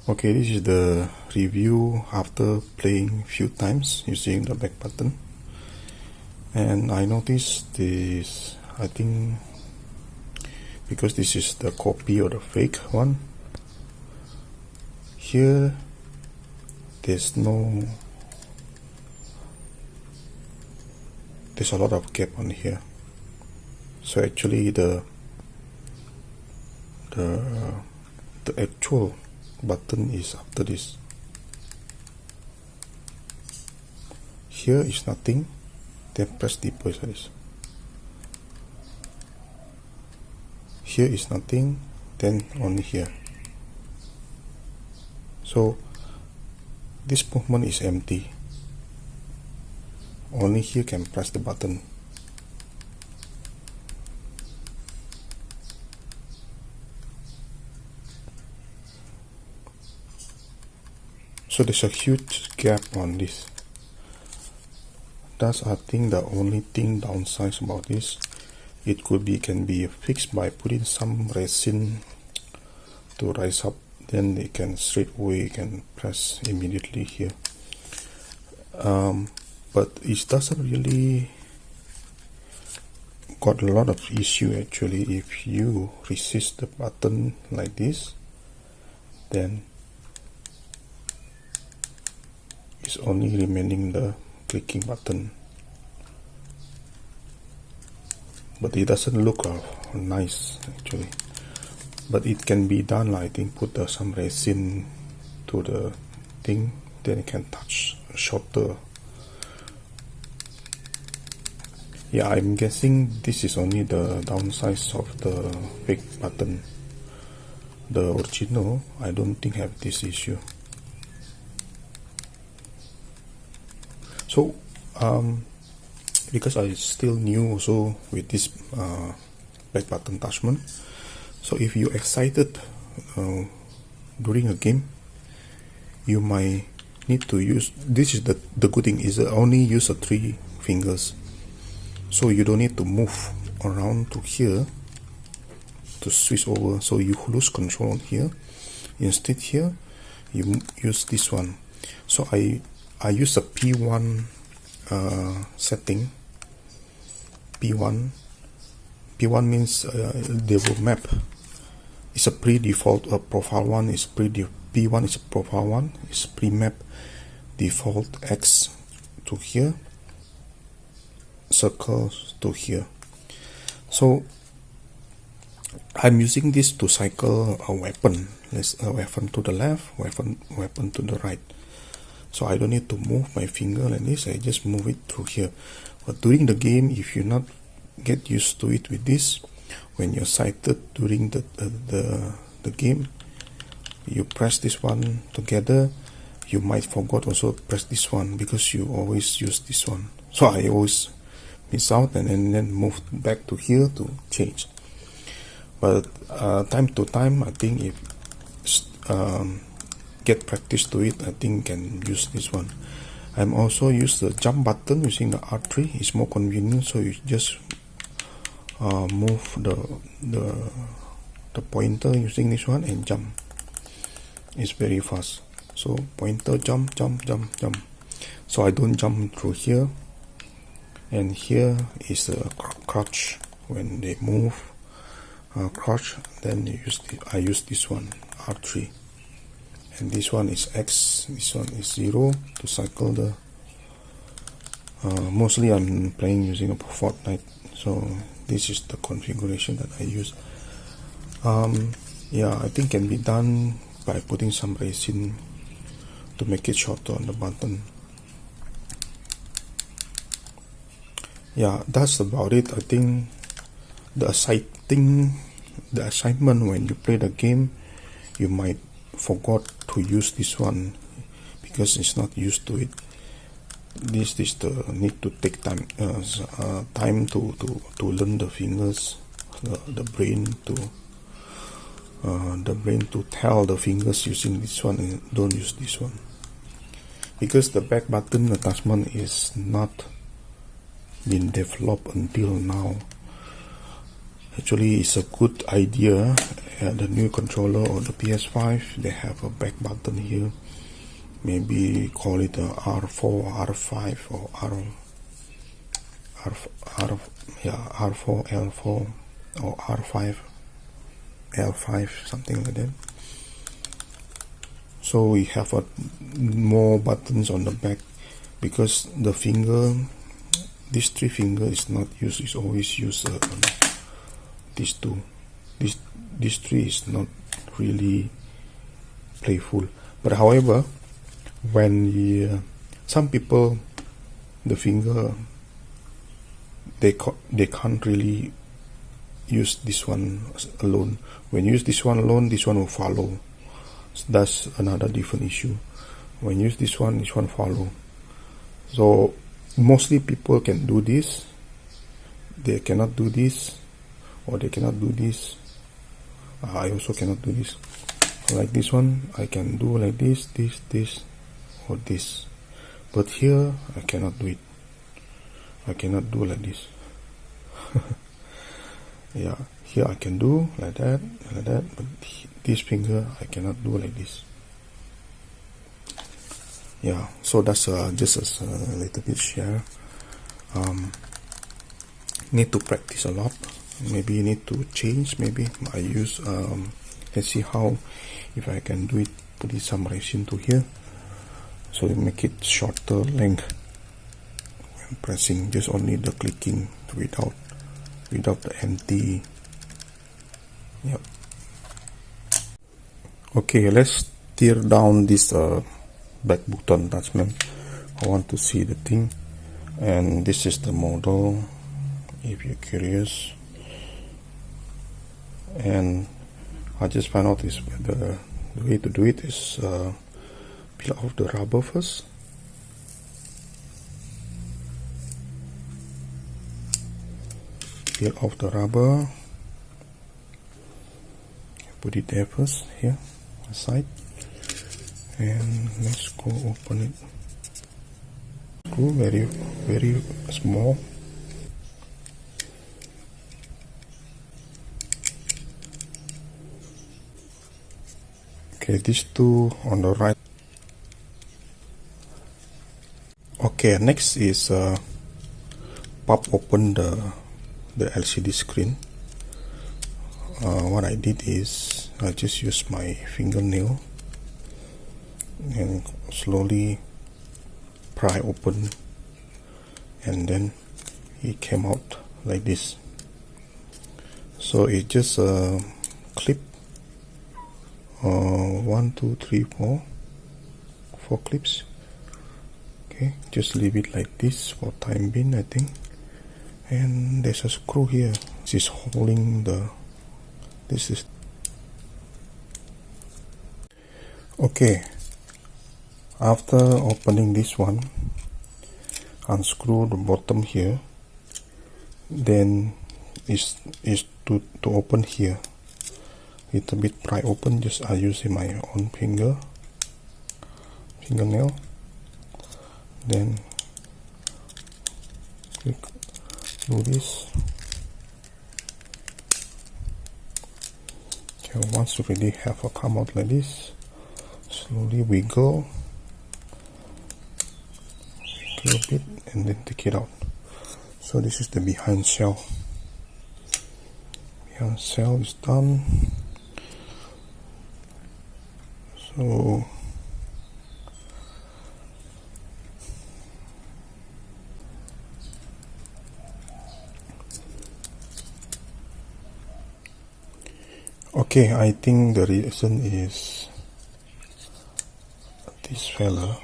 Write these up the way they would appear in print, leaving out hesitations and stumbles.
Okay, this is the review after playing few times using the back button, and I noticed this, I think because this is the copy or the fake one, here there's a lot of gap on here. So actually the actual button is after this. Here is nothing, then press deeper like this. Here is nothing, then only here. So this movement is empty. Only here can press the button. So there's a huge gap on this. That's, I think, the only thing downside about this. It can be fixed by putting some resin to rise up, then they can straight away can press immediately here. But it doesn't really got a lot of issue actually. If you resist the button like this, then it's only remaining the clicking button, but it doesn't look nice actually. But it can be done, I think, put some resin to the thing, then it can touch shorter. Yeah, I'm guessing this is only the downsides of the fake button. The original, I don't think have this issue. So because I still new also with this back button attachment, so if you excited during a game, you might need to use this. Is the good thing is only use 3 fingers, so you don't need to move around to here to switch over, so you lose control here. Instead here you use this one. So I use a P1 setting. P1 means they will map. It's a pre-default profile one. Is P1 is a profile one. It's pre-map default X to here, circles to here. So I'm using this to cycle a weapon. A weapon to the left, weapon to the right. So I don't need to move my finger like this, I just move it through here. But during the game, if you not get used to it with this, when you're sighted during the game, you press this one together, you might forget also press this one because you always use this one. So I always miss out and then move back to here to change. But time to time, I think if get practice to it, I think can use this one. I'm also use the jump button using the R3. It's more convenient, so you just move the pointer using this one and jump. It's very fast. So pointer, jump. So I don't jump through here, and here is the crouch. When they move crouch, then I use this one, R3. And this one is X, this one is 0 to cycle the mostly I'm playing using a Fortnite, so this is the configuration that I use. Yeah, I think can be done by putting some resin to make it shorter on the button. Yeah, that's about it. I think the assignment when you play the game, you might forgot to use this one because it's not used to it. This is the need to take time to learn the fingers, the brain to tell the fingers using this one and don't use this one, because the back button attachment is not been developed until now. Actually, it's a good idea. The new controller or the PS5, they have a back button here. Maybe call it a R4, R5, or R4, L4, or R5, L5, something like that. So we have more buttons on the back, because the finger, this 3 finger is not used. It's always used these 2. This 3 is not really playful. But however, when some people, the finger, they can't really use this one alone. When you use this one alone, this one will follow. So that's another different issue. When you use this one follow. So mostly people can do this. They cannot do this, or they cannot do this. I also cannot do this. Like this one, I can do like this, or this. But here, I cannot do it. I cannot do like this. Yeah, here I can do like that, but this finger I cannot do like this. Yeah, so that's just a little bit share. Need to practice a lot. Maybe you need to change. Maybe I use let's see how, if I can do it, put some resin to here, so you make it shorter length when pressing, just only the clicking without the empty. Yep. Okay, let's tear down this back button attachment. I want to see the thing, and this is the model if you're curious. And I just found out is the way to do it is peel off the rubber first. Peel off the rubber, put it there first, here aside, and let's go open it. Screw very small. Okay, these 2 on the right. Okay, next is pop open the LCD screen. What I did is I just used my fingernail and slowly pry open, and then it came out like this. So it just clip 1, 2, 3, 4 clips. Okay, just leave it like this for time being, I think. And there's a screw here which is holding this is okay. After opening this one, unscrew the bottom here, then is to open here. Little bit pry open, just I using my own fingernail, then click, do this. Okay, once you really have a come out like this, slowly wiggle a bit and then take it out. So this is the behind shell. Behind shell is done. So okay, I think the reason is this fella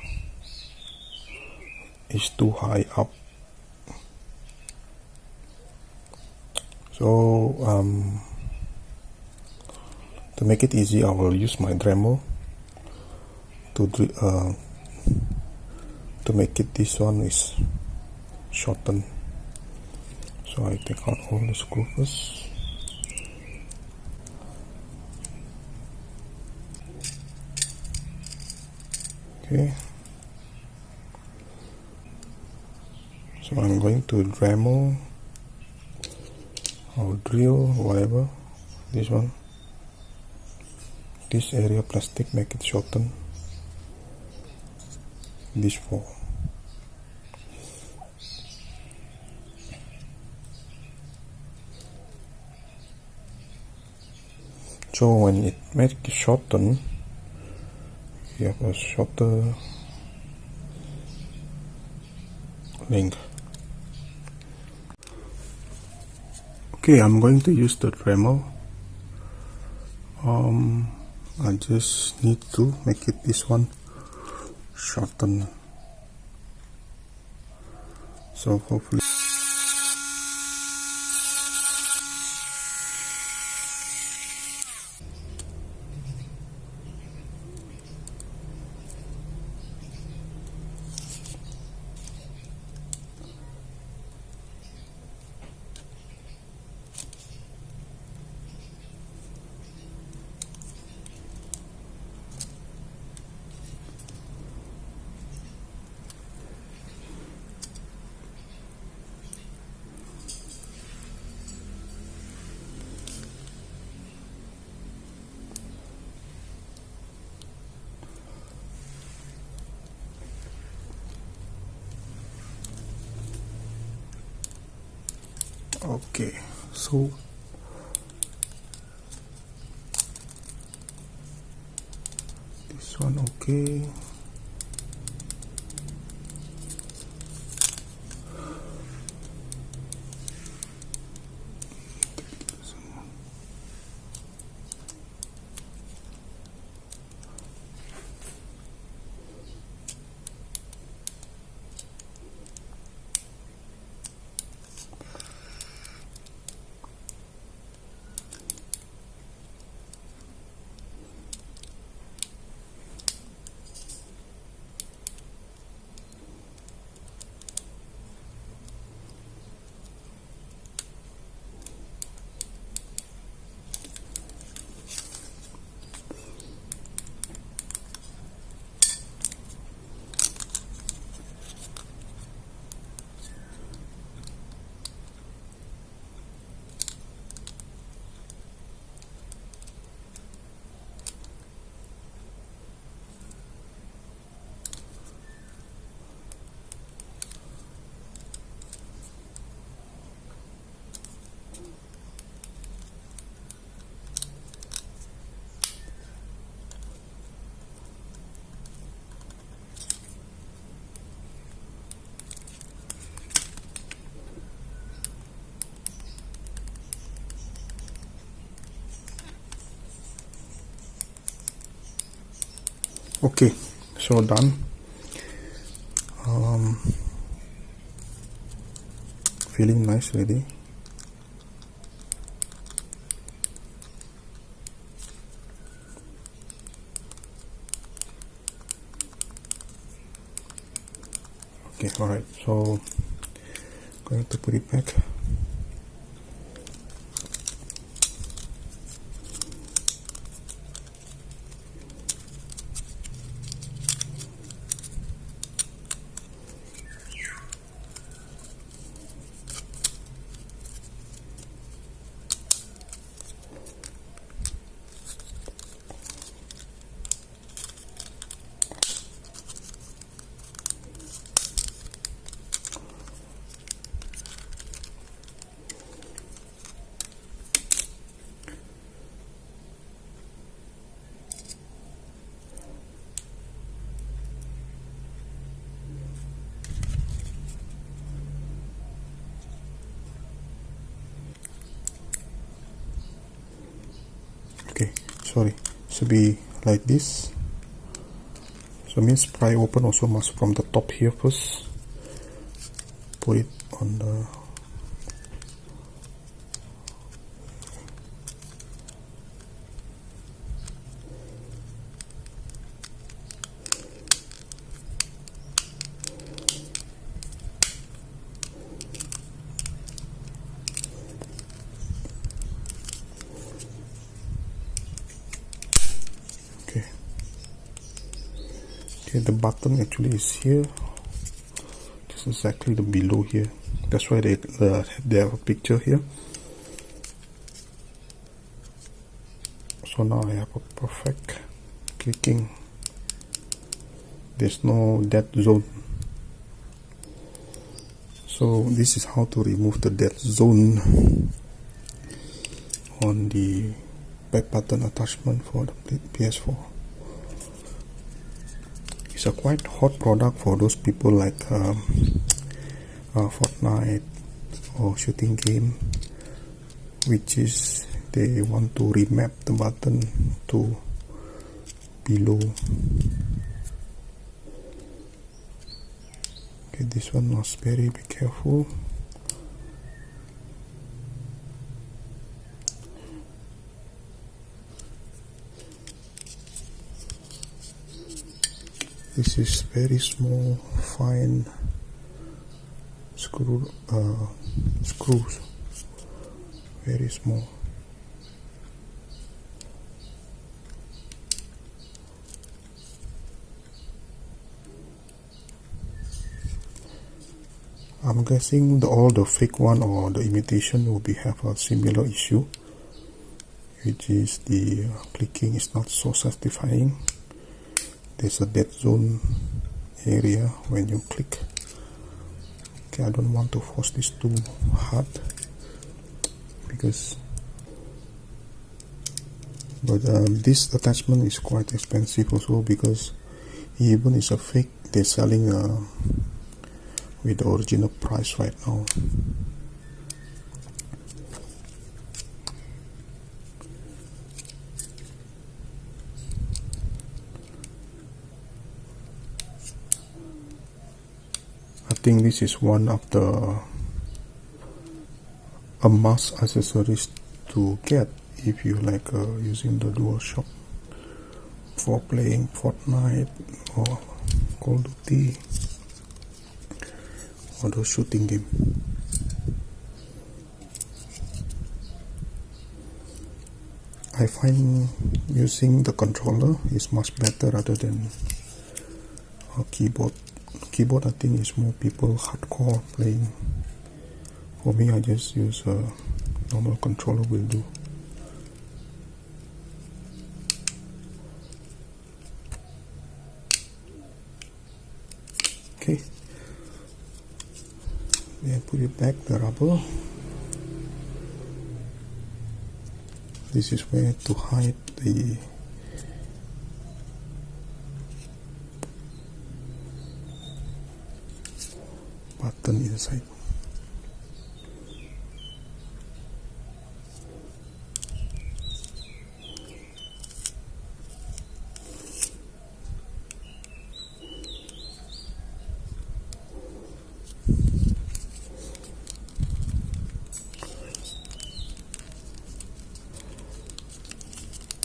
is too high up. So to make it easy, I will use my Dremel to make it, this one is shortened. So I take out all the screws first. Okay, so I'm going to Dremel or drill, whatever. This one, this area plastic, make it shorten. This 4. So when it makes it shorten, you have a shorter length. Okay, I'm going to use the Dremel. I just need to make it this one shorten. So hopefully. Okay, so this one okay. Okay, so done. Feeling nice already. Okay, alright, so going to put it back. Okay, sorry, should be like this. So means pry open also must from the top here first. Put it on the okay, the button actually is here, just exactly the below here. That's why they have a picture here. So now I have a perfect clicking. There's no dead zone. So this is how to remove the dead zone on the back button attachment for the PS4. It's a quite hot product for those people like Fortnite or shooting game, which is they want to remap the button to below. Okay, this one was be careful. This is very small, fine screws, very small. I'm guessing all the fake one or the imitation will have a similar issue, which is the clicking is not so satisfying. There's a dead zone area when you click. Okay, I don't want to force this too hard because this attachment is quite expensive also, because even it's a fake, they're selling with the original price right now. I think this is one of the must accessories to get if you like using the DualShock for playing Fortnite or Call of Duty or those shooting game. I find using the controller is much better rather than a keyboard. Keyboard I think is more people hardcore playing. For me, I just use a normal controller will do. Okay, then put it back, the rubber. This is where to hide the button inside.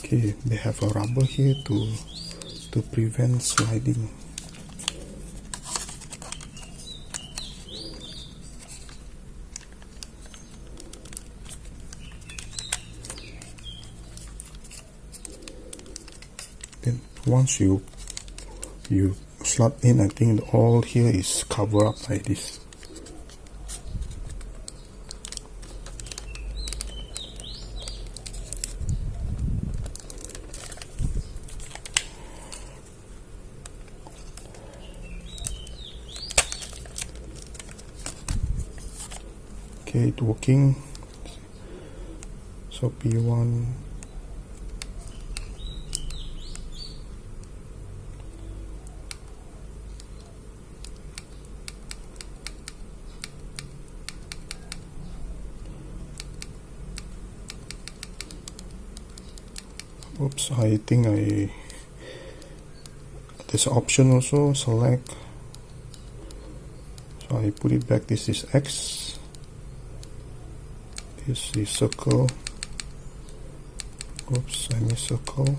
Okay, they have a rubber here to prevent sliding. Then once you slot in, I think all here is covered up like this. Okay, it's working. So P1. Oops, I think there's an option also, select. So I put it back. This is X. This is circle. Oops, I missed circle.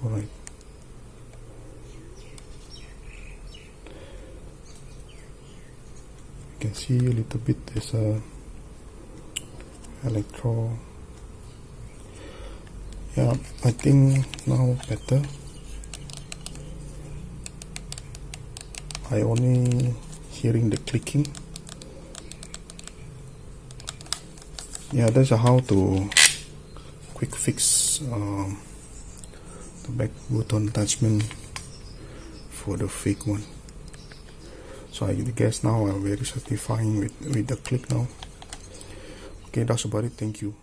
Alright. You can see a little bit, there's a electro. Yeah, I think now better. I only hearing the clicking. yeah, that's how to quick fix the back button attachment for the fake one. So I guess now I'm very satisfying with the click now. Okay, that's about it. Thank you.